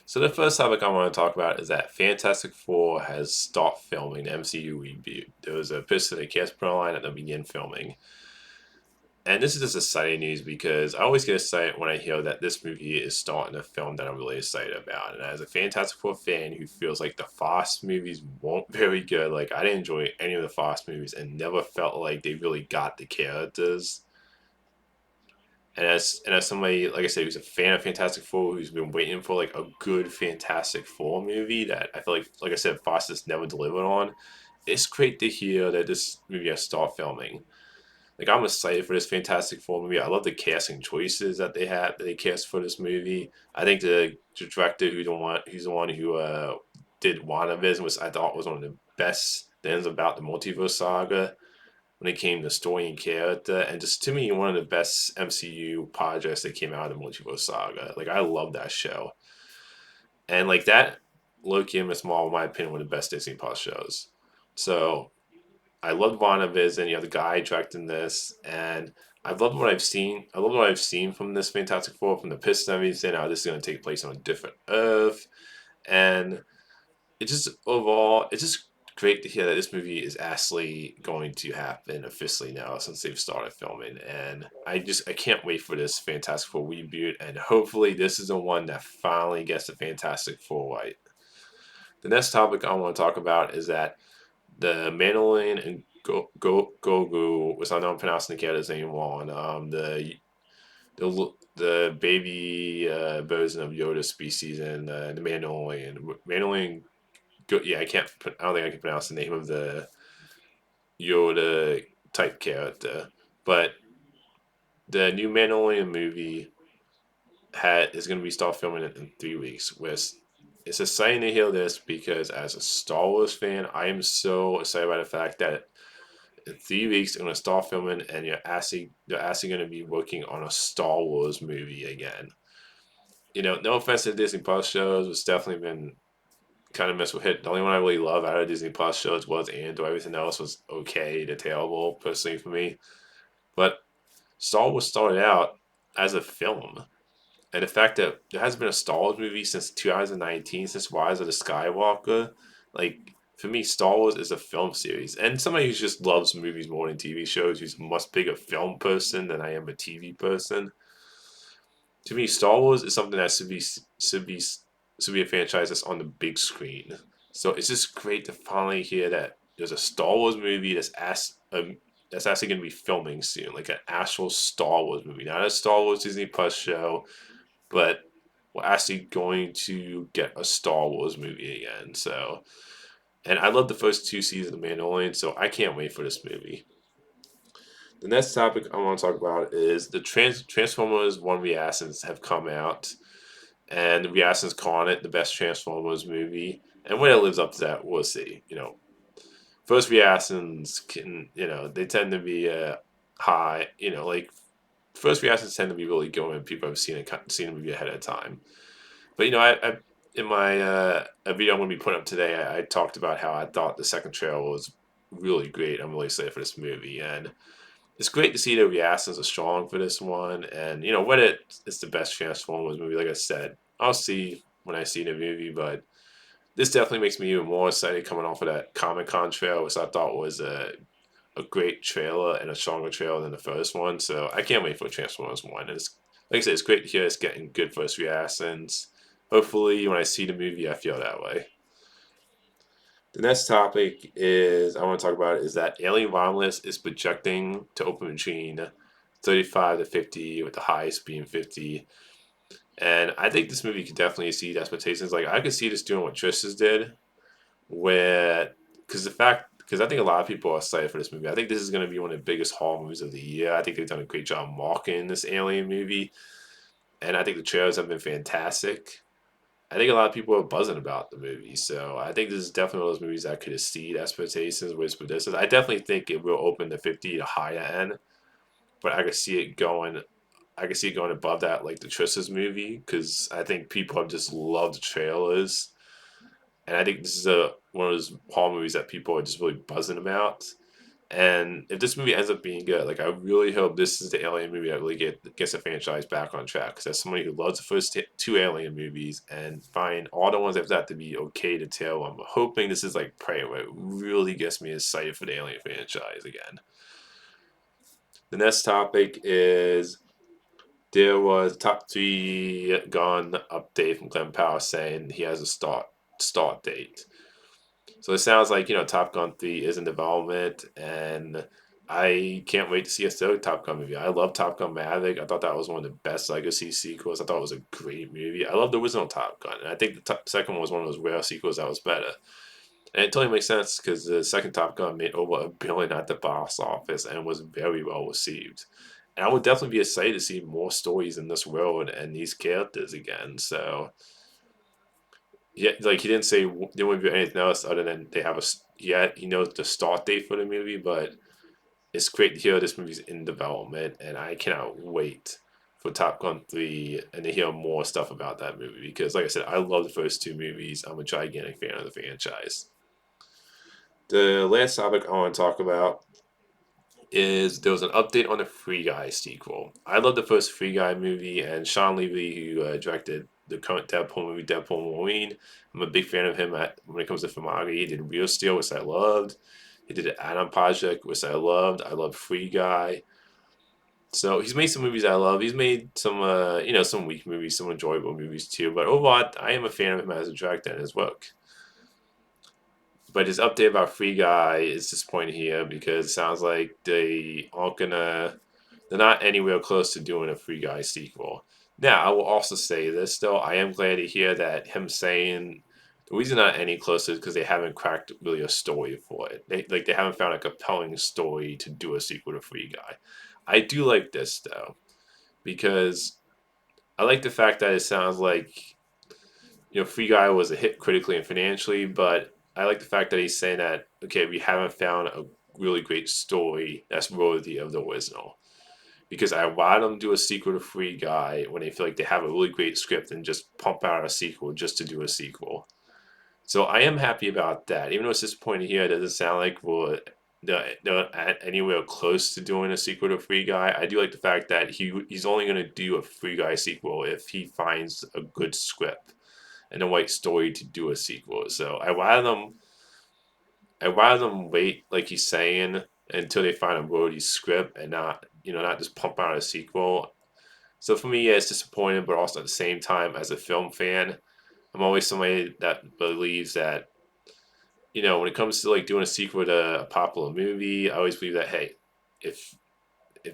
So the first topic I want to talk about is that Fantastic Four has stopped filming the MCU reboot. There was a piston and cast put online at the begin filming. And this is just exciting news because I always get excited when I hear that this movie is starting a film that I'm really excited about. And as a Fantastic Four fan who feels like the Fast movies weren't very good, like I didn't enjoy any of the Fast movies and never felt like they really got the characters. And as somebody, like I said, who's a fan of Fantastic Four, who's been waiting for like a good Fantastic Four movie that I feel like I said, Fox has never delivered on. It's great to hear that this movie has started filming. Like I'm excited for this Fantastic Four movie. I love the casting choices that they had that they cast for this movie. I think the director who's the one who did WandaVision was I thought was one of the best things about the multiverse saga when it came to story and character, and just to me, one of the best MCU projects that came out of the Multiverse Saga. Like I love that show, and like that, Loki and Miss Marvel, in my opinion, one of the best Disney Plus shows. So I loved WandaVision. You know, the guy directing this, and I've loved what I've seen. I love what I've seen from this Fantastic Four, from the Piston and everything. How this is going to take place on a different Earth, and it's just overall, it's just great to hear that this movie is actually going to happen officially now since they've started filming. And I can't wait for this Fantastic Four reboot. And hopefully, this is the one that finally gets the Fantastic Four right. The next topic I want to talk about is that the Mandalorian and Gogu, which I know I'm pronouncing the character's name wrong, the baby version of Yoda species and the Mandalorian yeah, I can't. I don't think I can pronounce the name of the Yoda type character, but the new Mandalorian movie is going to be start filming it in 3 weeks. Which it's exciting to hear this because as a Star Wars fan, I am so excited by the fact that in 3 weeks they're going to start filming, and they're actually going to be working on a Star Wars movie again. You know, no offense to Disney Plus shows, it's definitely been kind of messed with hit. The only one I really love out of Disney Plus shows was Andor. Everything else was okay to terrible, personally for me. But Star Wars started out as a film, and the fact that there hasn't been a Star Wars movie since 2019, since Rise of the Skywalker, like for me, Star Wars is a film series. And somebody who just loves movies more than TV shows, who's a much bigger film person than I am a TV person. To me, Star Wars is something that should be a franchise that's on the big screen. So it's just great to finally hear that there's a Star Wars movie that's actually going to be filming soon, like an actual Star Wars movie, not a Star Wars Disney Plus show, but we're actually going to get a Star Wars movie again. So, and I love the first two seasons of Mandalorian, so I can't wait for this movie. The next topic I want to talk about is the Transformers One reactions have come out, and the reactions calling it the best Transformers movie. And whether it lives up to that, we'll see. You know, first reactions can, they tend to be high. You know, like first reactions tend to be really good when people have seen the movie ahead of time. But I in my a video I'm going to be putting up today, I talked about how I thought the second trailer was really great. I'm really excited for this movie, and it's great to see the reactions are strong for this one. And whether it's the best Transformers movie, like I said, I'll see when I see the movie. But this definitely makes me even more excited coming off of that Comic Con trailer, which I thought was a great trailer and a stronger trailer than the first one. So I can't wait for Transformers one. And it's like I said, it's great to hear it's getting good first reactions. Hopefully, when I see the movie, I feel that way. The next topic is I want to talk about is that Alien Romulus is projecting to open between 35 to 50, with the highest being 50. And I think this movie could definitely exceed expectations. Like I could see this doing what Trish's did, where because I think a lot of people are excited for this movie. I think this is going to be one of the biggest horror movies of the year. I think they've done a great job marketing this Alien movie, and I think the trailers have been fantastic. I think a lot of people are buzzing about the movie, so I think this is definitely one of those movies that could exceed expectations with this. I definitely think it will open the 50 to higher end, but I could see it going. I could see it going above that, like the Triss's movie, because I think people have just loved the trailers, and I think this is one of those horror movies that people are just really buzzing about. And if this movie ends up being good, like I really hope this is the Alien movie that really gets the franchise back on track. Because as somebody who loves the first two Alien movies and find all the ones after that to be okay to tell, I'm hoping this is like Prey, where it really gets me excited for the Alien franchise again. The next topic is there was top three gun update from Glen Powell saying he has a start date. So it sounds like Top Gun 3 is in development, and I can't wait to see a third Top Gun movie. I love Top Gun Maverick. I thought that was one of the best legacy sequels. I thought it was a great movie. I love the original Top Gun, and I think the second one was one of those rare sequels that was better. And it totally makes sense because the second Top Gun made over $1 billion at the box office and was very well received. And I would definitely be excited to see more stories in this world and these characters again. So yeah, like he didn't say there wouldn't be anything else other than they have he knows the start date for the movie, but it's great to hear this movie's in development, and I cannot wait for Top Gun 3 and to hear more stuff about that movie because, like I said, I love the first two movies. I'm a gigantic fan of the franchise. The last topic I want to talk about is there was an update on the Free Guy sequel. I love the first Free Guy movie, and Shawn Levy, who directed the current Deadpool movie, Deadpool Wolverine, I'm a big fan of him when it comes to filmography. He did Real Steel, which I loved. He did the Adam Project, which I loved. I love Free Guy. So he's made some movies I love. He's made some, some weak movies, some enjoyable movies too. But overall, I am a fan of him as a director and his work. But his update about Free Guy is disappointing here because it sounds like they're not anywhere close to doing a Free Guy sequel. Now, I will also say this though, I am glad to hear that him saying the reason not any closer is because they haven't cracked really a story for it. They haven't found a compelling story to do a sequel to Free Guy. I do like this though because I like the fact that it sounds like Free Guy was a hit critically and financially, but I like the fact that he's saying that okay, we haven't found a really great story that's worthy of the original. Because I rather them do a sequel to Free Guy when they feel like they have a really great script and just pump out a sequel just to do a sequel. So I am happy about that. Even though it's disappointing here, it doesn't sound like they're not anywhere close to doing a sequel to Free Guy. I do like the fact that he's only going to do a Free Guy sequel if he finds a good script and a right story to do a sequel. So I rather them wait, like he's saying, until they find a worthy script and not just pump out a sequel. So for me, yeah, it's disappointing, but also at the same time, as a film fan, I'm always somebody that believes that when it comes to like doing a sequel to a popular movie, I always believe that hey, if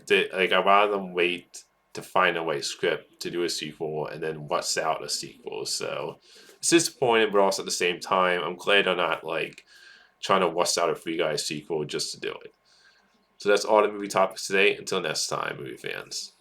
they like, I'd rather them wait to find a right script to do a sequel and then what's out a sequel. So it's disappointing, but also at the same time, I'm glad they're not like trying to wuss out a Free Guy sequel just to do it. So that's all the movie topics today. Until next time, movie fans.